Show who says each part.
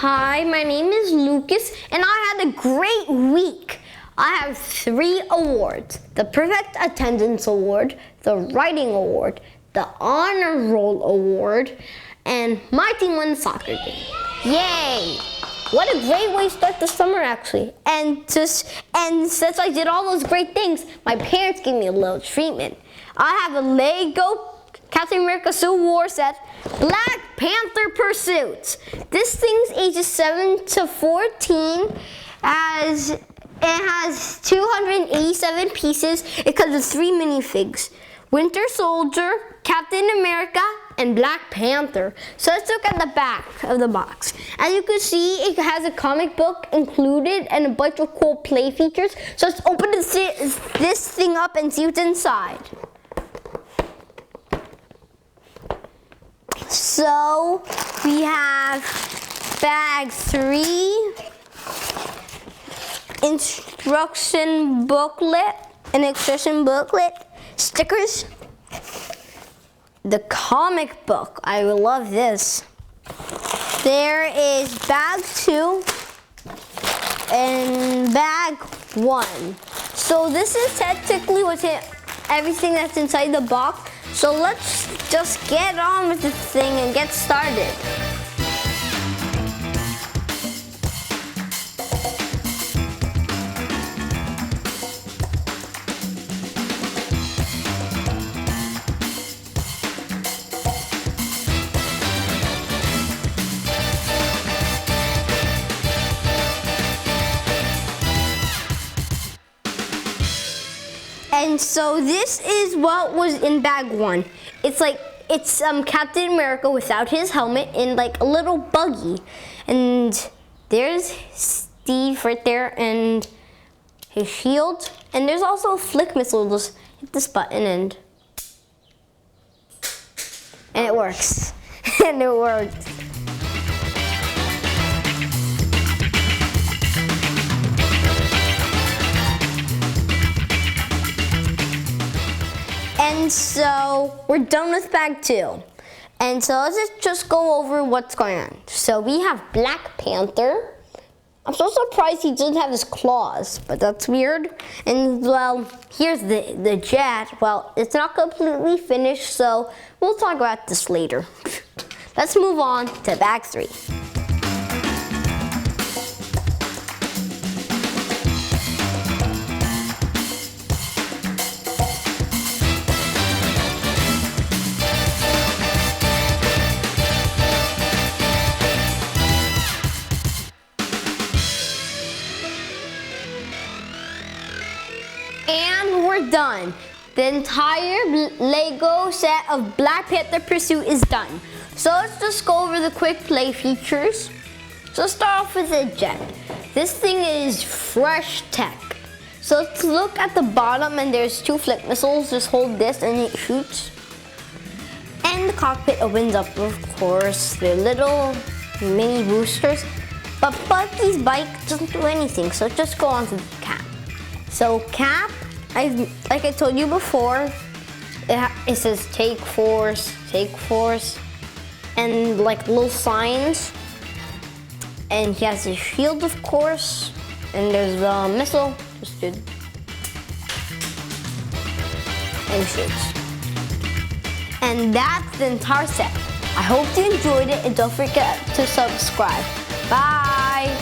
Speaker 1: Hi, my name is Lucas, and I had a great week. I have 3 awards: the Perfect Attendance Award, the Writing Award, the Honor Roll Award, and my team won the soccer game. Yay! What a great way to start the summer, actually. And since I did all those great things, my parents gave me a little treatment. I have a Lego Captain America Civil War set, Black Panther Pursuit. This thing's ages 7 to 14. It has 287 pieces. It comes with 3 minifigs: Winter Soldier, Captain America, and Black Panther. So let's look at the back of the box. As you can see, it has a comic book included and a bunch of cool play features. So let's open this thing up and see what's inside. So we have bag 3, instruction booklet, stickers, the comic book. I love this. There is bag 2 and bag 1. So this is technically everything that's inside the box. So let's just get on with the thing and get started. And so this is what was in bag 1. It's Captain America without his helmet in like a little buggy. And there's Steve right there and his shield. And there's also a flick missile. Just hit this button and it works. And it works. And so we're done with bag 2. And so let's just go over what's going on. So we have Black Panther. I'm so surprised he doesn't have his claws, but that's weird. And well, here's the jet. Well, it's not completely finished, so we'll talk about this later. Let's move on to bag 3. And we're done. The entire Lego set of Black Panther Pursuit is done. So let's just go over the quick play features. So let's start off with the jet. This thing is fresh tech. So let's look at the bottom, and there's 2 flick missiles. Just hold this and it shoots. And the cockpit opens up, of course. They're little mini boosters. But Bucky's bike doesn't do anything, so just go on to the cap. So cap, like I told you before, it says take force, and like little signs. And he has his shield, of course, and there's the missile, just did, and shoots. And that's the entire set. I hope you enjoyed it, and don't forget to subscribe. Bye!